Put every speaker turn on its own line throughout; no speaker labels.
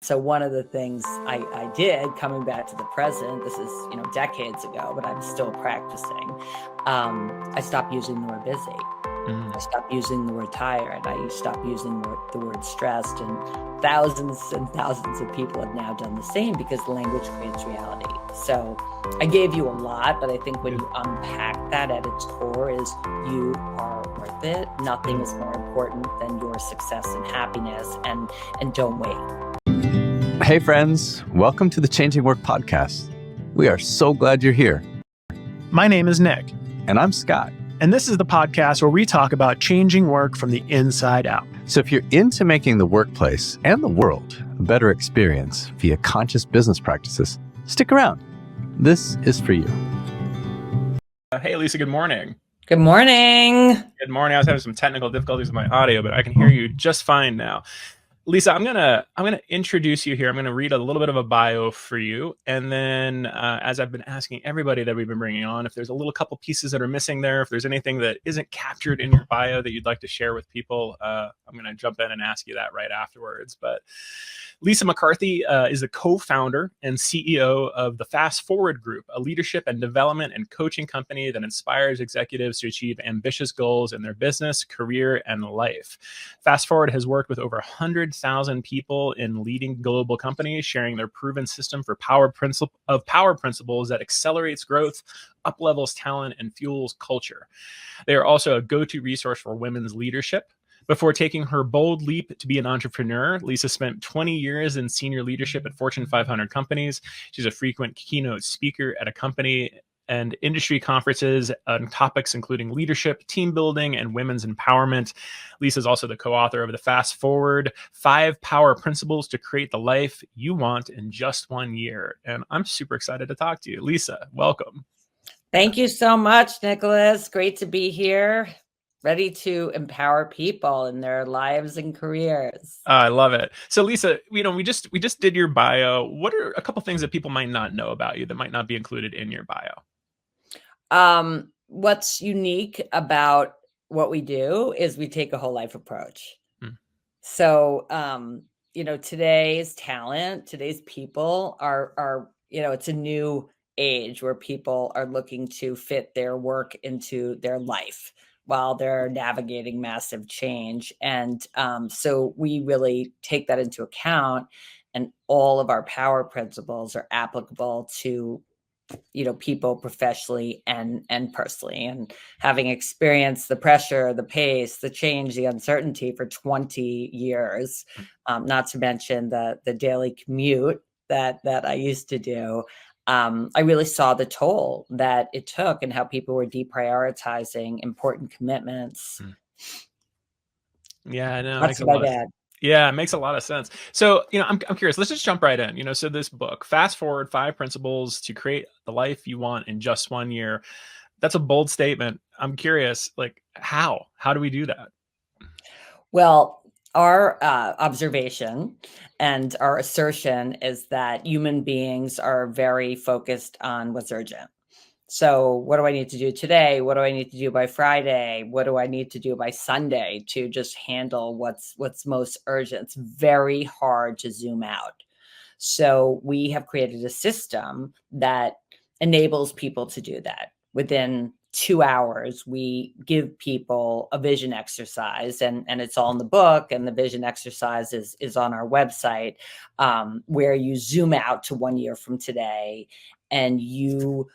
So one of the things I did, coming back to the present, this is, decades ago, but I'm still practicing. I stopped using the word busy. I stopped using the word tired. I stopped using the word stressed, and thousands of people have now done the same because language creates reality. So I gave you a lot, but I think when you unpack that at its core is you are worth it. Nothing is more important than your success and happiness, and don't wait.
Hey friends, welcome to the Changing Work Podcast. We are so glad you're here.
My name is Nick.
And I'm Scott.
And this is the podcast where we talk about changing work from the inside out.
So if you're into making the workplace and the world a better experience via conscious business practices, stick around. This is for you.
Hey, Lisa, good morning.
Good morning.
Good morning. I was having some technical difficulties with my audio, but I can hear you just fine now. Lisa, I'm gonna introduce you here. I'm gonna read a little bit of a bio for you, and then as I've been asking everybody that we've been bringing on, if there's a little couple pieces that are missing there, if there's anything that isn't captured in your bio that you'd like to share with people, I'm gonna jump in and ask you that right afterwards. But Lisa McCarthy is the co-founder and CEO of the Fast Forward Group, a leadership and development and coaching company that inspires executives to achieve ambitious goals in their business, career, and life. Fast Forward has worked with over 100,000 people in leading global companies, sharing their proven system for power principles that accelerates growth, uplevels talent, and fuels culture. They are also a go-to resource for women's leadership. Before taking her bold leap to be an entrepreneur, Lisa spent 20 years in senior leadership at Fortune 500 companies. She's a frequent keynote speaker at a company and industry conferences on topics including leadership, team building, and women's empowerment. Lisa is also the co-author of the Fast Forward 5 Power Principles to Create the Life You Want in Just 1 Year. And I'm super excited to talk to you. Lisa, welcome.
Thank you so much, Nicholas. Great to be here. Ready to empower people in their lives and careers.
I love it. So Lisa, we just did your bio. What are a couple things that people might not know about you that might not be included in your bio?
What's unique about what we do is we take a whole life approach. So, today's talent, today's people are, it's a new age where people are looking to fit their work into their life while they're navigating massive change. And so we really take that into account, and all of our power principles are applicable to, people professionally and personally. And having experienced the pressure, the pace, the change, the uncertainty for 20 years, not to mention the daily commute that I used to do, I really saw the toll that it took and how people were deprioritizing important commitments.
Yeah, I know.
That's my dad.
Yeah, it makes a lot of sense. So, I'm curious. Let's just jump right in. So this book, Fast Forward 5 Principles to Create the Life You Want in Just 1 Year. That's a bold statement. I'm curious, how do we do that?
Well, our observation and our assertion is that human beings are very focused on what's urgent. So what do I need to do today? What do I need to do by Friday? What do I need to do by Sunday to just handle what's most urgent? It's very hard to zoom out. So we have created a system that enables people to do that. Within 2 hours, we give people a vision exercise, and it's all in the book, and the vision exercise is on our website, where you zoom out to 1 year from today and you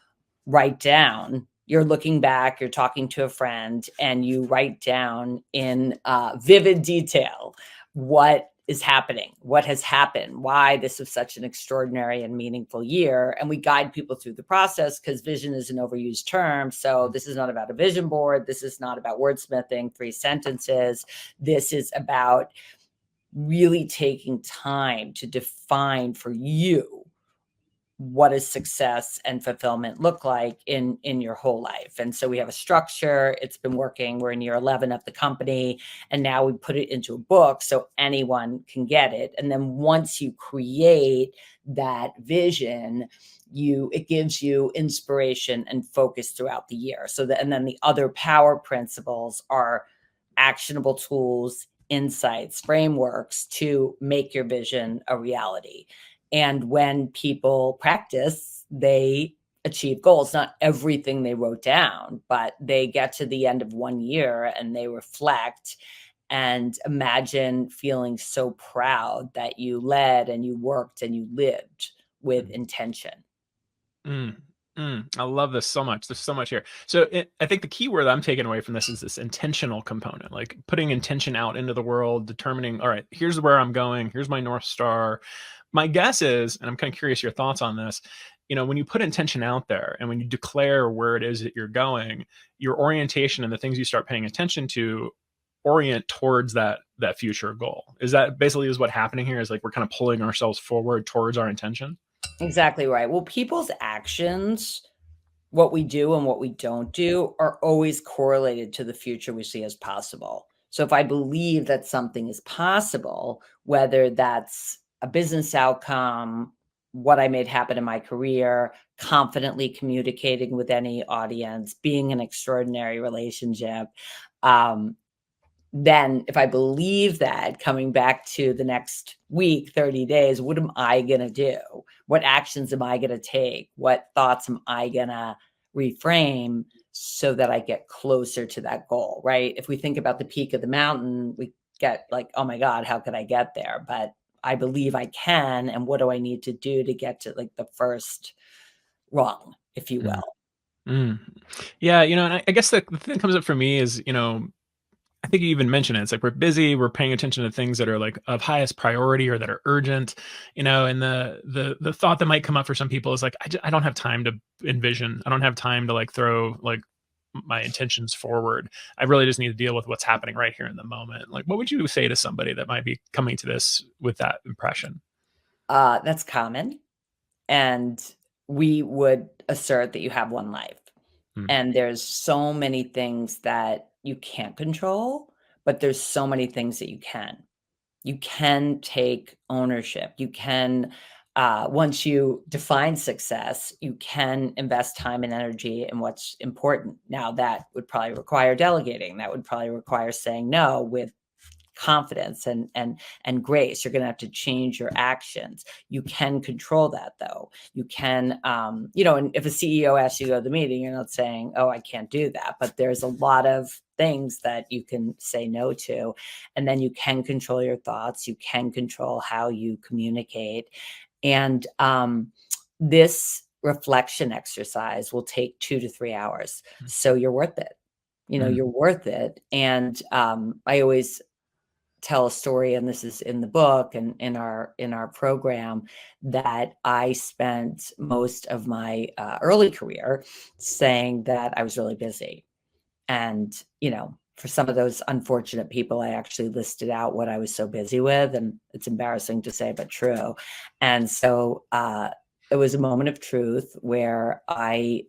write down, you're looking back, you're talking to a friend, and you write down in vivid detail what is happening, what has happened, why this was such an extraordinary and meaningful year. And we guide people through the process, because vision is an overused term. So this is not about a vision board. This is not about wordsmithing 3 sentences. This is about really taking time to define for you what does success and fulfillment look like in your whole life. And so we have a structure. It's been working. We're in year 11 of the company, and now we put it into a book so anyone can get it. And then once you create that vision, it gives you inspiration and focus throughout the year. And then the other power principles are actionable tools, insights, frameworks to make your vision a reality. And when people practice, they achieve goals. Not everything they wrote down, but they get to the end of 1 year and they reflect and imagine feeling so proud that you led and you worked and you lived with intention.
Mm, I love this so much. There's so much here. So I think the key word I'm taking away from this is this intentional component, like putting intention out into the world, determining, all right, here's where I'm going. Here's my North Star. My guess is, and I'm kind of curious your thoughts on this, when you put intention out there and when you declare where it is that you're going, your orientation and the things you start paying attention to orient towards that future goal. Is that basically is what happening here? Is like we're kind of pulling ourselves forward towards our intention?
Exactly right. Well, people's actions, what we do and what we don't do, are always correlated to the future we see as possible. So if I believe that something is possible, whether that's a business outcome, what I made happen in my career, confidently communicating with any audience, being an extraordinary relationship, um, then if I believe that, coming back to the next week, 30 days, what am I going to do? What actions am I going to take? What thoughts am I going to reframe so that I get closer to that goal, right? If we think about the peak of the mountain, we get like, oh my God, how could I get there? But I believe I can. And what do I need to do to get to like the first rung, if you
Mm,
will?
mm. Yeah, and I guess the thing that comes up for me is, I think you even mentioned it. It's like we're busy, we're paying attention to things that are like of highest priority or that are urgent, and the thought that might come up for some people is like, I don't have time to envision. I don't have time to like throw like my intentions forward. I really just need to deal with what's happening right here in the moment. Like, what would you say to somebody that might be coming to this with that impression?
That's common. And we would assert that you have one life.
Mm,
And there's so many things that you can't control, but there's so many things that you can. You can take ownership. You can, once you define success, you can invest time and energy in what's important. Now, that would probably require delegating. That would probably require saying no with confidence and grace. You're going to have to change your actions. You can control that, though. You can, and if a CEO asks you to go to the meeting, you're not saying, oh, I can't do that, but there's a lot of things that you can say no to. And then you can control your thoughts. You can control how you communicate. And this reflection exercise will take 2 to 3 hours. So you're worth it.
mm,
You're worth it. And I always tell a story, and this is in the book and in our program, that I spent most of my early career saying that I was really busy. And for some of those unfortunate people, I actually listed out what I was so busy with, and it's embarrassing to say, but true. And so it was a moment of truth where I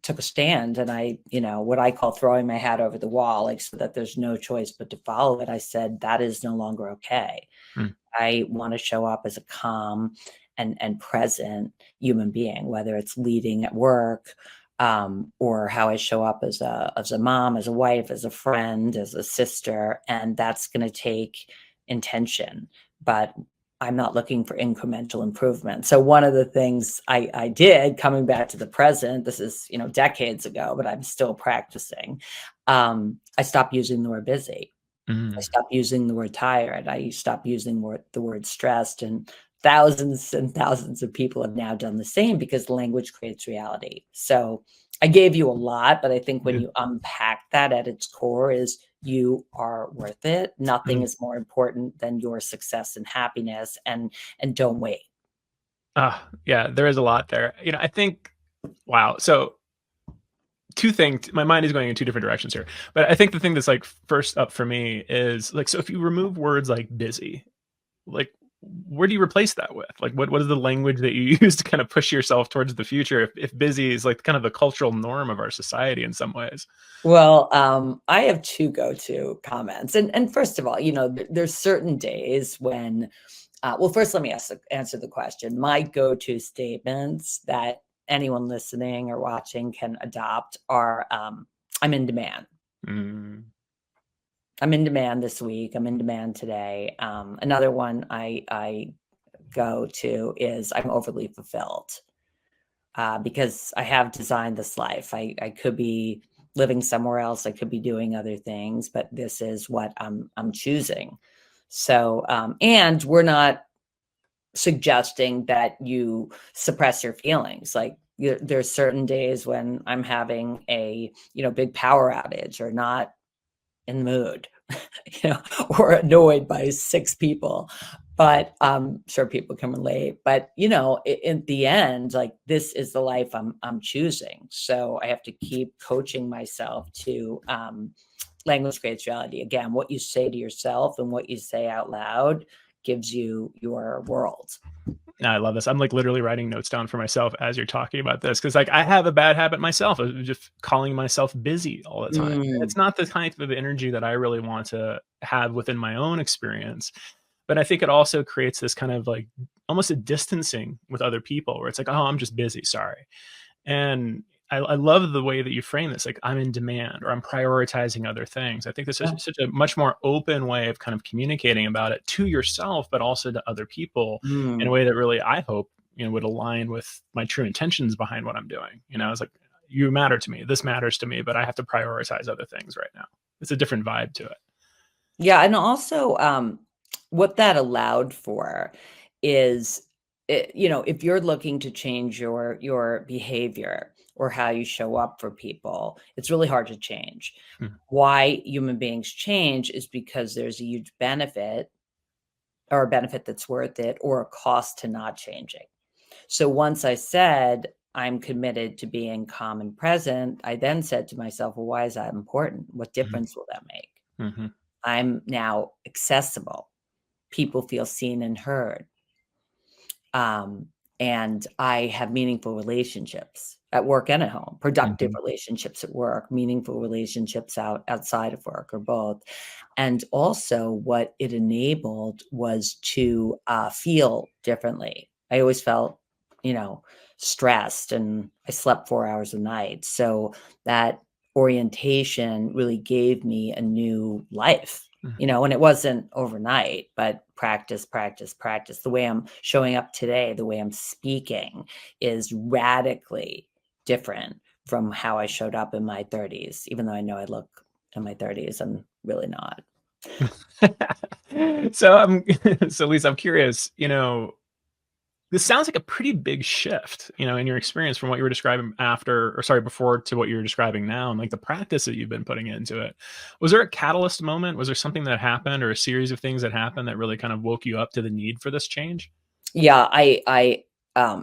took a stand, and I, what I call throwing my hat over the wall, like, so that there's no choice but to follow it. I said, that is no longer okay.
mm,
I want to show up as a calm and present human being, whether it's leading at work, or how I show up as a mom, as a wife, as a friend, as a sister, and that's going to take intention. But I'm not looking for incremental improvement. So one of the things I did, coming back to the present, this is decades ago, but I'm still practicing. I stopped using the word busy. I
mm.
stopped using the word tired. I stopped using the word stressed, and thousands of people have now done the same because language creates reality. So I gave you a lot, but I think when
Yeah.
you unpack that at its core is you are worth it. Nothing
Mm.
is more important than your success and happiness, and don't wait.
Yeah, there is a lot there. I think, wow. So two things, my mind is going in two different directions here, but I think the thing that's like first up for me is like, so if you remove words like busy, like where do you replace that with? Like what is the language that you use to kind of push yourself towards the future if busy is like kind of the cultural norm of our society in some ways?
Well, I have two go-to comments, and first of all, there's certain days when, well, first let me answer the question. My go-to statements that anyone listening or watching can adopt are, I'm in demand.
Mm,
I'm in demand this week. I'm in demand today. Another one I go to is I'm overly fulfilled, because I have designed this life. I could be living somewhere else. I could be doing other things, but this is what I'm choosing. So, and we're not suggesting that you suppress your feelings. Like there's certain days when I'm having a big power outage or not in the mood, or annoyed by 6 people. But I'm sure people can relate. But in the end, like this is the life I'm choosing. So I have to keep coaching myself to language creates reality. Again, what you say to yourself and what you say out loud gives you your world.
I love this. I'm like literally writing notes down for myself as you're talking about this because like I have a bad habit myself of just calling myself busy all the time.
Mm,
It's not the type of energy that I really want to have within my own experience. But I think it also creates this kind of like almost a distancing with other people where it's like, oh, I'm just busy. Sorry. And I love the way that you frame this, like I'm in demand or I'm prioritizing other things. I think this is
yeah.
such a much more open way of kind of communicating about it to yourself, but also to other people in a
Mm.
way that really I hope would align with my true intentions behind what I'm doing. It's like you matter to me, this matters to me, but I have to prioritize other things right now. It's a different vibe to it.
Yeah, and also, what that allowed for is, if you're looking to change your behavior or how you show up for people, it's really hard to change.
Mm,
Why human beings change is because there's a huge benefit or a benefit that's worth it or a cost to not changing. So once I said, I'm committed to being calm and present, I then said to myself, well, why is that important? What
mhm,
difference will that make?
mhm,
I'm now accessible. People feel seen and heard. Um, and I have meaningful relationships at work and at home, productive
mhm,
relationships at work, meaningful relationships outside of work, or both. And also, what it enabled was to feel differently. I always felt, you know, stressed, and I slept 4 hours a night. So that orientation really gave me a new life,
mhm.
and it wasn't overnight, but practice, practice, practice. The way I'm showing up today, the way I'm speaking is radically different from how I showed up in my 30s, even though I know I look in my 30s. I'm really not.
So I'm so Lisa, I'm curious, this sounds like a pretty big shift, in your experience from what you were describing after, or sorry, before to what you're describing now, and like the practice that you've been putting into it. Was there a catalyst moment? Was there something that happened or a series of things that happened that really kind of woke you up to the need for this change?
Yeah, I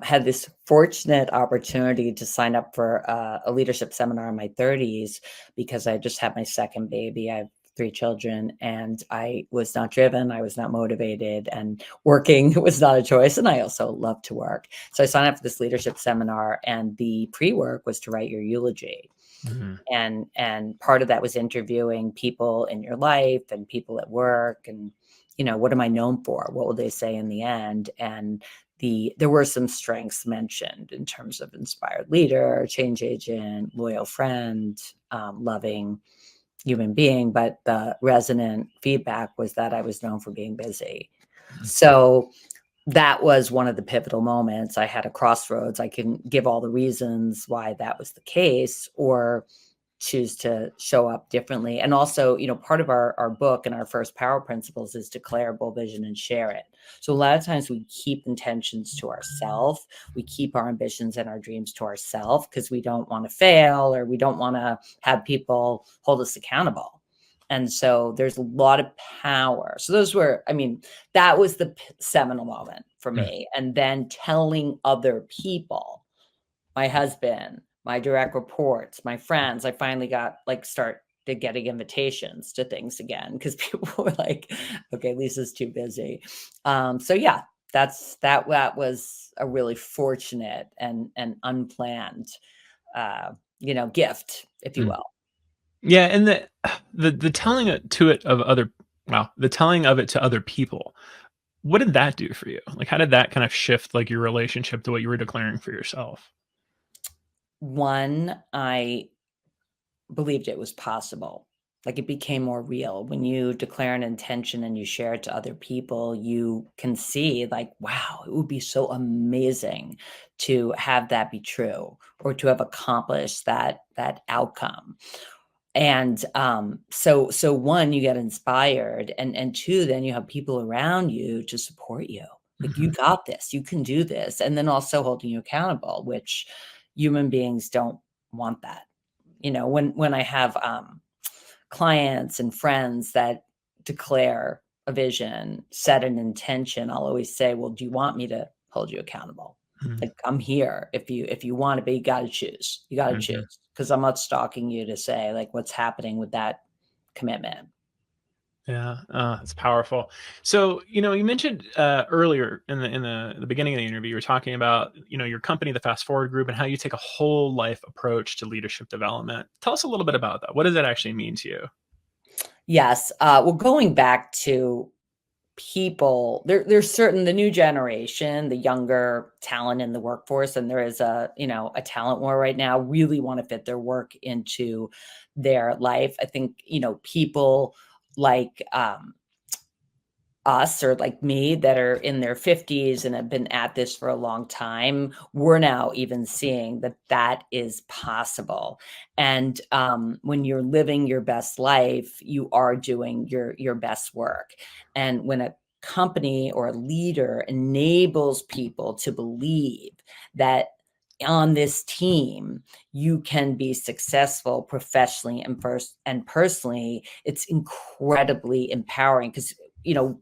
had this fortunate opportunity to sign up for a leadership seminar in my 30s because I just had my second baby. I have 3 children, and I was not driven. I was not motivated, and working was not a choice. And I also love to work. So I signed up for this leadership seminar, and the pre-work was to write your eulogy.
Mhm,
And part of that was interviewing people in your life and people at work, and what am I known for, what will they say in the end. And there were some strengths mentioned in terms of inspired leader, change agent, loyal friend, loving human being, but the resonant feedback was that I was known for being busy.
mhm,
So that was one of the pivotal moments. I had a crossroads. I can give all the reasons why that was the case, or choose to show up differently. And also, part of our book and our first power principles is declarable vision and share it. So a lot of times we keep intentions to ourselves. We keep our ambitions and our dreams to ourselves because we don't want to fail, or we don't want to have people hold us accountable. And so there's a lot of power. So that was the seminal moment for
mhm.
me. And then telling other people, my husband, my direct reports, my friends, I finally got started getting invitations to things again because people were like, okay, Lisa's too busy. So yeah, that was a really fortunate and unplanned gift, if you
Mm.
will.
Yeah, and the telling it to it of other wow, the telling of it to other people. What did that do for you? Like, how did that kind of shift like your relationship to what you were declaring for yourself?
One, I believed it was possible. Like it became more real. When you declare an intention and you share it to other people, you can see like, wow, it would be so amazing to have that be true or to have accomplished that outcome. And so one, you get inspired, and two, then you have people around you to support you. Like you got this, you can do this, and then also holding you accountable, which human beings don't want that. When I have clients and friends that declare a vision, set an intention, I'll always say, well, do you want me to hold you accountable? Like I'm here. If you want to be, you got to choose. You got to choose, because I'm not stalking you to say like what's happening with that commitment.
Yeah, it's powerful. So, you mentioned earlier in the beginning of the interview, you were talking about your company, the Fast Forward Group, and how you take a whole life approach to leadership development. Tell us a little bit about that. What does that actually mean to you?
Yes. Well, going back to people, there's certain the new generation, the younger talent in the workforce, and there is a talent war right now, really want to fit their work into their life. I think, people like us or like me that are in their 50s and have been at this for a long time, we're now even seeing that that is possible. And when you're living your best life, you are doing your best work. And when a company or a leader enables people to believe that on this team you can be successful professionally and personally, it's incredibly empowering. Because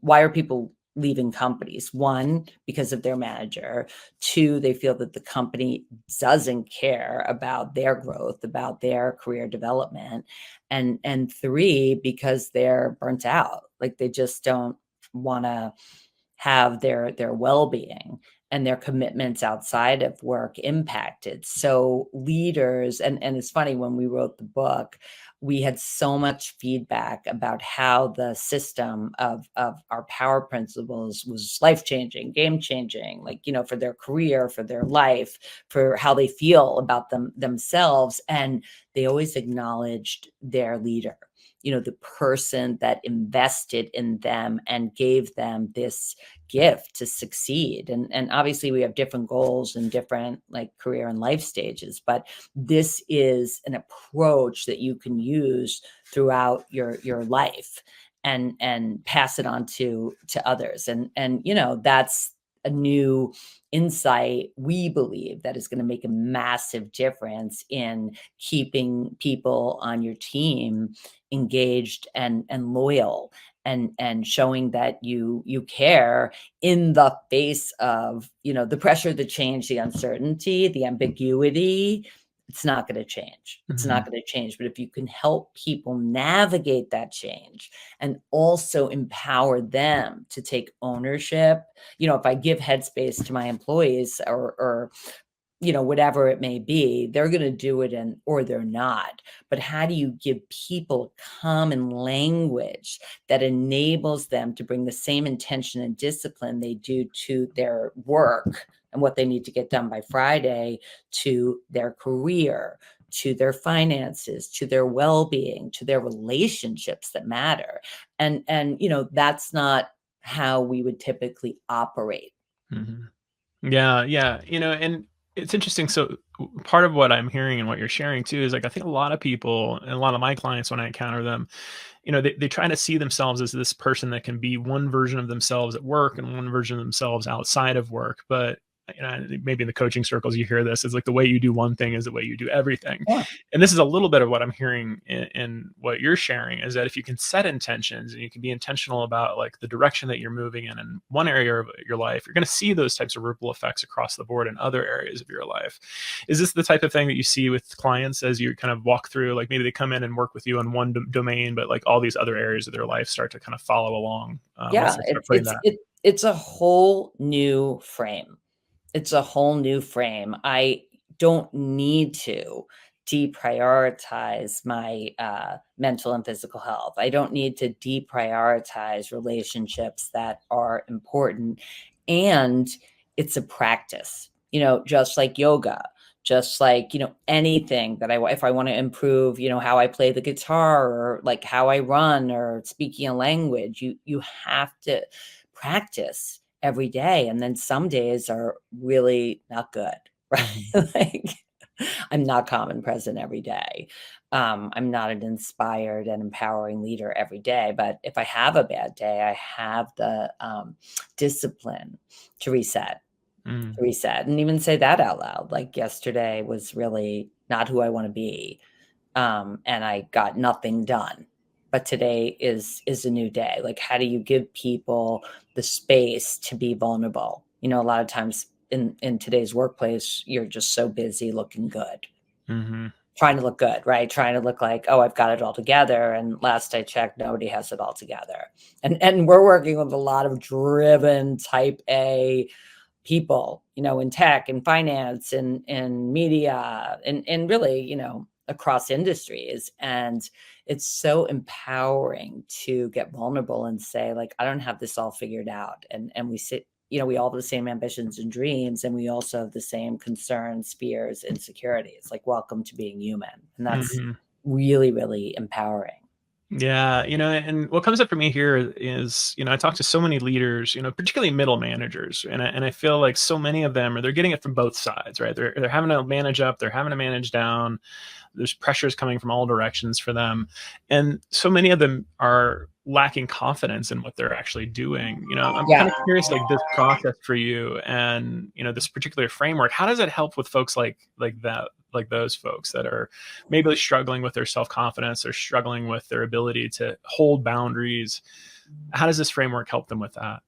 why are people leaving companies? One, because of their manager. Two, they feel that the company doesn't care about their growth, about their career development. And three, because they're burnt out. Like they just don't want to have their well-being and their commitments outside of work impacted. So leaders, and it's funny, when we wrote the book, we had so much feedback about how the system of our power principles was life-changing, game-changing, like, for their career, for their life, for how they feel about themselves. And they always acknowledged their leader, the person that invested in them and gave them this gift to succeed. And obviously we have different goals and different like career and life stages, but this is an approach that you can use throughout your life and pass it on to others. And that's a new insight, we believe, that is going to make a massive difference in keeping people on your team engaged and loyal, and showing that you care in the face of the pressure, the change, the uncertainty, the ambiguity. It's not going to change. It's not going to change. But if you can help people navigate that change and also empower them to take ownership, if I give headspace to my employees or whatever it may be, they're going to do it or they're not. But how do you give people common language that enables them to bring the same intention and discipline they do to their work and what they need to get done by Friday, to their career, to their finances, to their well-being, to their relationships that matter? And that's not how we would typically operate.
Mhm. Yeah, yeah. And it's interesting. So part of what I'm hearing and what you're sharing too is like I think a lot of people and a lot of my clients, when I encounter them, they try to see themselves as this person that can be one version of themselves at work and one version of themselves outside of work. But maybe in the coaching circles you hear this is like the way you do one thing is the way you do everything.
Yeah.
And this is a little bit of what I'm hearing in what you're sharing, is that if you can set intentions and you can be intentional about like the direction that you're moving in one area of your life, you're going to see those types of ripple effects across the board in other areas of your life. Is this the type of thing that you see with clients as you kind of walk through, like maybe they come in and work with you on one domain, but like all these other areas of their life start to kind of follow along once
Yeah,
they start putting that?
it's a whole new frame. It's a whole new frame. I don't need to deprioritize my mental and physical health. I don't need to deprioritize relationships that are important. And it's a practice, just like yoga. just like, anything that if I want to improve, how I play the guitar, or like how I run, or speaking a language, you have to practice every day. And then some days are really not good, right? Like, I'm not calm and present every day. I'm not an inspired and empowering leader every day. But if I have a bad day, I have the discipline to reset, and even say that out loud. Like, yesterday was really not who I want to be. And I got nothing done. But today is a new day. Like, how do you give people the space to be vulnerable? A lot of times in today's workplace, you're just so busy looking good, trying to look good, right? Trying to look like, oh, I've got it all together. And last I checked, nobody has it all together. And we're working with a lot of driven type A people, in tech and finance and media and really, across industries. And it's so empowering to get vulnerable and say, like, I don't have this all figured out. And we sit, we all have the same ambitions and dreams, and we also have the same concerns, fears, insecurities. Like, welcome to being human. And that's really, really empowering.
Yeah, and what comes up for me here is, I talk to so many leaders, particularly middle managers, and I feel like so many of them they're getting it from both sides, right? They're having to manage up, they're having to manage down. There's pressures coming from all directions for them, and so many of them are lacking confidence in what they're actually doing. I'm
Yeah.
kind of curious, like this process for you, and this particular framework. How does it help with folks like that? Like those folks that are maybe struggling with their self-confidence or struggling with their ability to hold boundaries. How does this framework help them with that?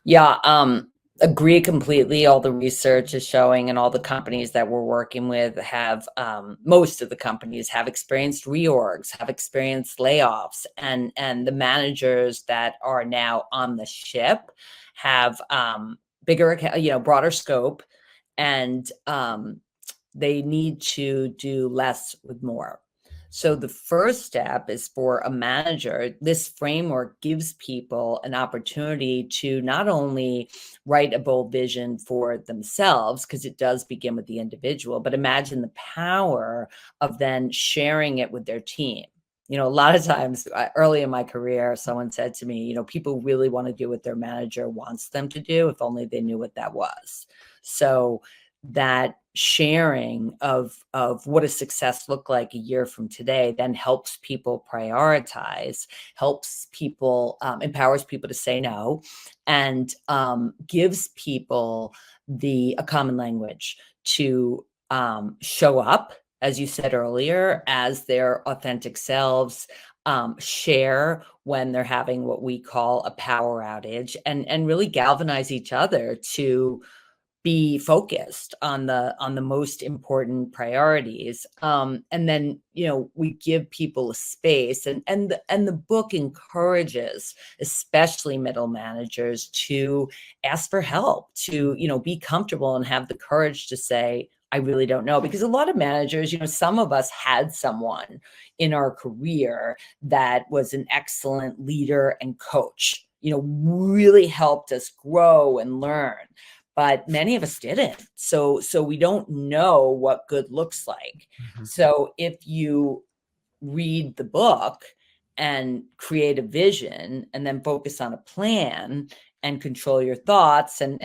Yeah, agree completely. All the research is showing, and all the companies that we're working with have, most of the companies have experienced reorgs, have experienced layoffs, and the managers that are now on the ship have bigger, broader scope, and they need to do less with more. So the first step is for a manager. This framework gives people an opportunity to not only write a bold vision for themselves, because it does begin with the individual, but imagine the power of then sharing it with their team. A lot of times early in my career, someone said to me, people really want to do what their manager wants them to do, if only they knew what that was. So that sharing of what does success look like a year from today then helps people prioritize, helps people, empowers people to say no, and gives people a common language to show up, as you said earlier, as their authentic selves, share when they're having what we call a power outage, and really galvanize each other to be focused on the most important priorities. And then, we give people a space, and the book encourages, especially middle managers, to ask for help, to, be comfortable and have the courage to say, I really don't know. Because a lot of managers, some of us had someone in our career that was an excellent leader and coach, really helped us grow and learn, but many of us didn't. So we don't know what good looks like. So if you read the book and create a vision, and then focus on a plan and control your thoughts, and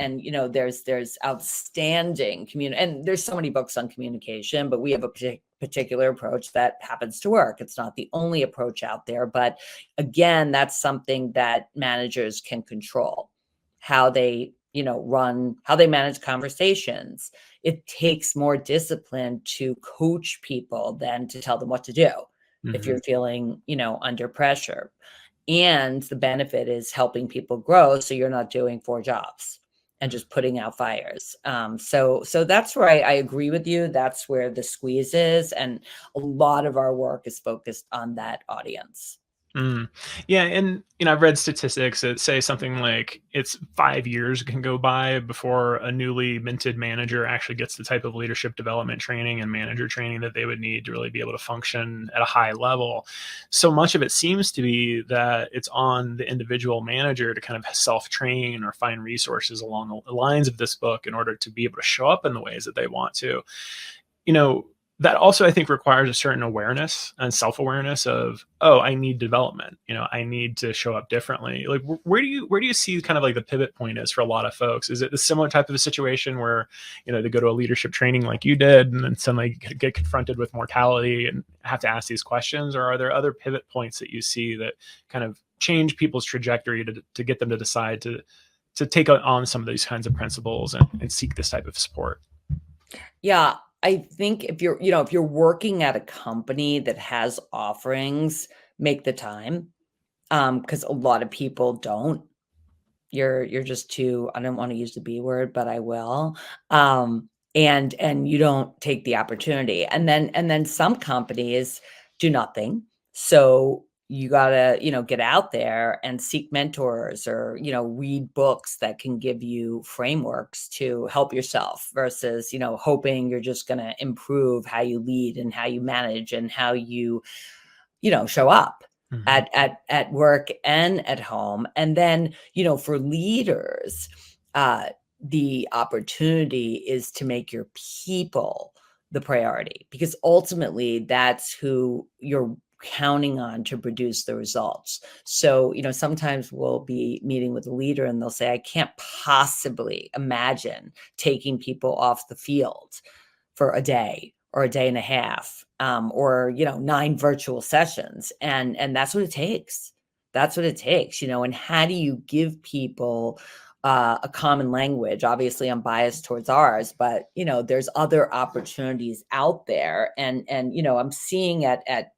there's outstanding and there's so many books on communication, but we have a particular approach that happens to work. It's not the only approach out there, but again, that's something that managers can control, how they how they manage conversations. It takes more discipline to coach people than to tell them what to do if you're feeling, under pressure. And the benefit is helping people grow, so you're not doing 4 jobs and just putting out fires. So that's where I agree with you. That's where the squeeze is, and a lot of our work is focused on that audience.
Yeah, and I've read statistics that say something like it's 5 years can go by before a newly minted manager actually gets the type of leadership development training and manager training that they would need to really be able to function at a high level. So much of it seems to be that it's on the individual manager to kind of self-train or find resources along the lines of this book in order to be able to show up in the ways that they want to. you know, that also I think requires a certain awareness and self-awareness of, oh, I need development. I need to show up differently. Like, where do you see kind of like the pivot point is for a lot of folks? Is it a similar type of a situation where, they go to a leadership training like you did, and then suddenly get confronted with mortality and have to ask these questions? Or are there other pivot points that you see that kind of change people's trajectory to get them to decide to take on some of these kinds of principles and seek this type of support?
Yeah, I think if you're working at a company that has offerings, make the time, because a lot of people don't. You're just too, I don't wanna use the B word, but I will, and you don't take the opportunity, and then some companies do nothing, so you gotta, get out there and seek mentors or, read books that can give you frameworks to help yourself versus, hoping you're just gonna improve how you lead and how you manage and how you show up
Mhm.
at work and at home. And then, for leaders, the opportunity is to make your people the priority because ultimately that's who you're counting on to produce the results. So, sometimes we'll be meeting with a leader and they'll say, I can't possibly imagine taking people off the field for a day or a day and a half, or 9 virtual sessions, and that's what it takes. That's what it takes, and how do you give people, a common language? Obviously, I'm biased towards ours, but, there's other opportunities out there, and, I'm seeing at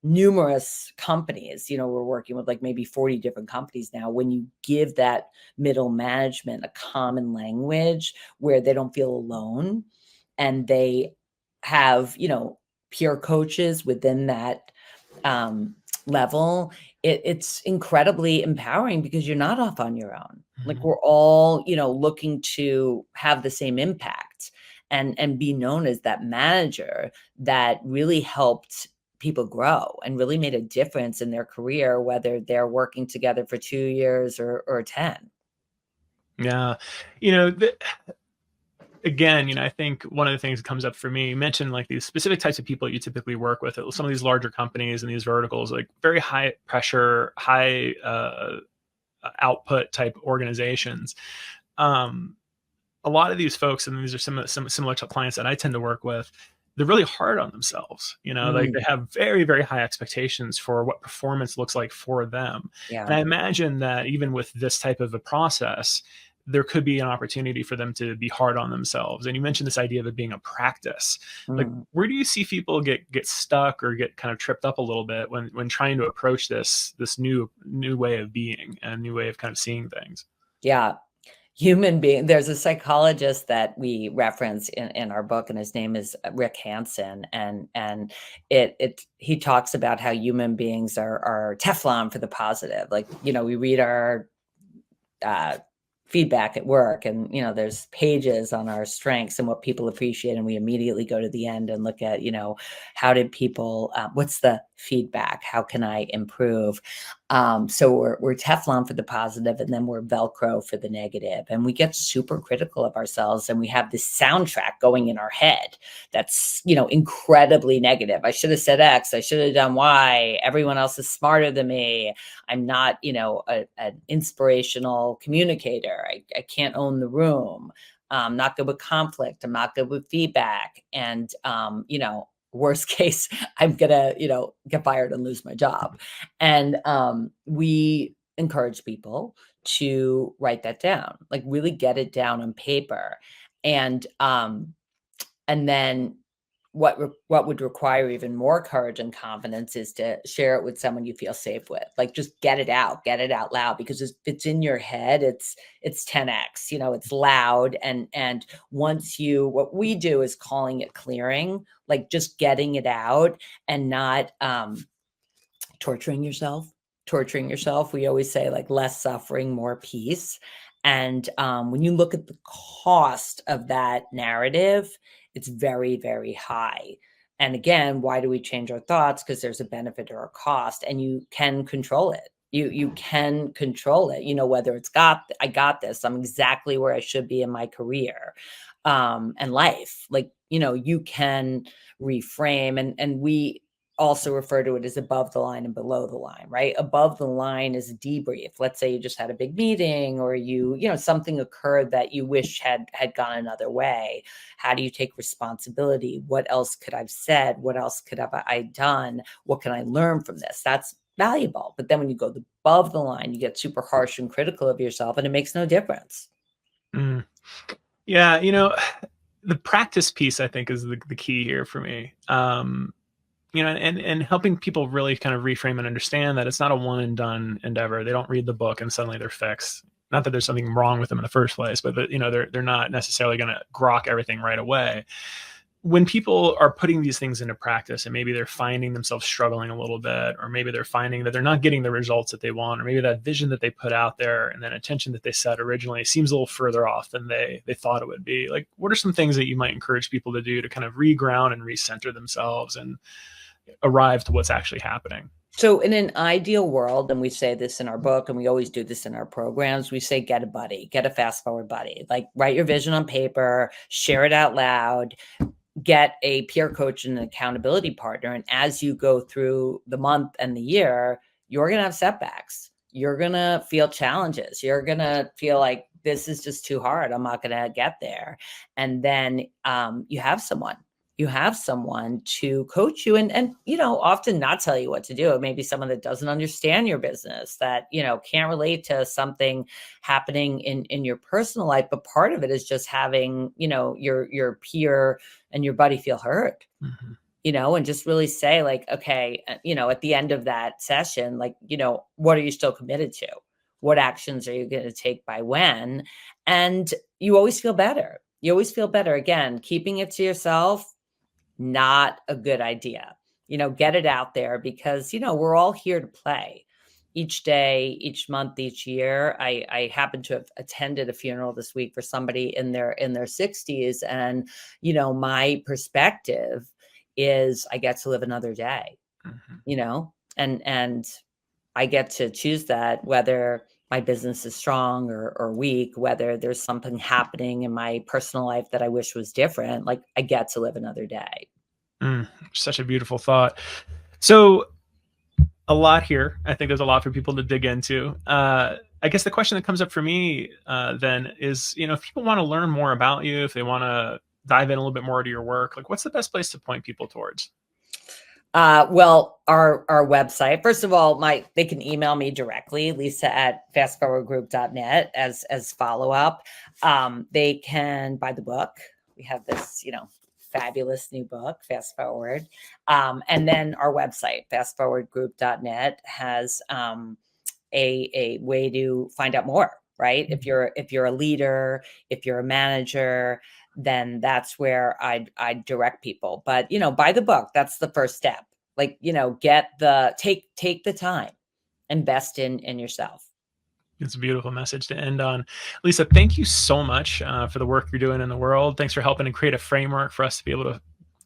numerous companies, we're working with, like, maybe 40 different companies now. When you give that middle management a common language where they don't feel alone, and they have, peer coaches within that, um, level, it's incredibly empowering because you're not off on your own. Like,
Mhm.
we're all, looking to have the same impact and be known as that manager that really helped people grow and really made a difference in their career, whether they're working together for 2 years or 10.
Yeah. You know, the, again, I think one of the things that comes up for me, you mentioned like these specific types of people you typically work with at some of these larger companies and these verticals, like very high pressure, high output type organizations. Um, a lot of these folks, and these are some similar to clients that I tend to work with, they're really hard on themselves. Like they
Mm,
have very, very high expectations for what performance looks like for them. And
yeah.
I imagine that even with this type of a process, there could be an opportunity for them to be hard on themselves. And you mentioned this idea of it being a practice. Like,
Mm.
where do you see people get stuck or get kind of tripped up a little bit when trying to approach this new way of being and new way of kind of seeing things?
Yeah. Human being There's a psychologist that we reference in our book, and his name is Rick Hansen, and he talks about how human beings are Teflon for the positive. Like, we read our uh, feedback at work, and there's pages on our strengths and what people appreciate, and we immediately go to the end and look at, how did people, what's the feedback, how can I improve? So we're Teflon for the positive, and then we're Velcro for the negative, and we get super critical of ourselves, and we have this soundtrack going in our head that's, incredibly negative. I should have said X, I should have done Y, everyone else is smarter than me, I'm not, an inspirational communicator. I can't own the room. I'm not good with conflict. I'm not good with feedback. And, worst case, I'm gonna, get fired and lose my job. And we encourage people to write that down, like really get it down on paper. And then what would require even more courage and confidence is to share it with someone you feel safe with. Like, just get it out loud, because if it's in your head, it's 10x, it's loud. And once what we do is calling it clearing, like just getting it out and not torturing yourself torturing yourself. We always say, like, less suffering, more peace. And when you look at the cost of that narrative, it's very, very high. And again, why do we change our thoughts? Because there's a benefit or a cost, and you can control it. You can control it, whether it's I got this, I'm exactly where I should be in my career, and life. Like, you can reframe, and we also refer to it as above the line and below the line, right? Above the line is a debrief. Let's say you just had a big meeting, or something occurred that you wish had gone another way. How do you take responsibility? What else could I've said? What else could have I done? What can I learn from this? That's valuable. But then when you go above the line, you get super harsh and critical of yourself, and it makes no difference.
Mm. Yeah, the practice piece, I think, is the key here for me. And helping people really kind of reframe and understand that it's not a one and done endeavor. They don't read the book and suddenly they're fixed. Not that there's something wrong with them in the first place, but that, they're not necessarily going to grok everything right away. When people are putting these things into practice and maybe they're finding themselves struggling a little bit, or maybe they're finding that they're not getting the results that they want, or maybe that vision that they put out there and that intention that they set originally seems a little further off than they thought it would be. Like, what are some things that you might encourage people to do to kind of reground and recenter themselves and arrive to what's actually happening?
So in an ideal world, and we say this in our book, and we always do this in our programs, we say, get a buddy, get a fast forward buddy. Like, write your vision on paper, share it out loud, get a peer coach and an accountability partner. And as you go through the month and the year, you're going to have setbacks. You're going to feel challenges. You're going to feel like this is just too hard. I'm not going to get there. And then you have someone to coach you and often not tell you what to do. It may be someone that doesn't understand your business, that, can't relate to something happening in your personal life. But part of it is just having, your peer and your buddy feel heard, and just really say, like, okay, at the end of that session, like, what are you still committed to? What actions are you going to take by when? And you always feel better. Again, keeping it to yourself, not a good idea. Get it out there, because, we're all here to play. Each day, each month, each year. I happen to have attended a funeral this week for somebody in their 60s. And, my perspective is I get to live another day, and I get to choose that, whether my business is strong or weak, whether there's something happening in my personal life that I wish was different. Like, I get to live another day.
Such a beautiful thought. So a lot here. I think there's a lot for people to dig into. I guess the question that comes up for me then is, if people want to learn more about you, if they want to dive in a little bit more to your work, like, what's the best place to point people towards?
Well, our website, first of all, they can email me directly, lisa@fastforwardgroup.net, as follow-up. They can buy the book. We have this, fabulous new book, Fast Forward. And then our website, fastforwardgroup.net, has a way to find out more, right? If you're a leader, if you're a manager, then that's where I direct people. But, buy the book. That's the first step. Like, take the time, invest in yourself.
It's a beautiful message to end on. Lisa, thank you so much for the work you're doing in the world. Thanks for helping to create a framework for us to be able to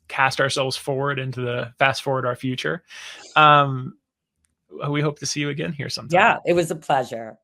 cast ourselves forward into the fast forward our future. We hope to see you again here sometime.
Yeah, it was a pleasure.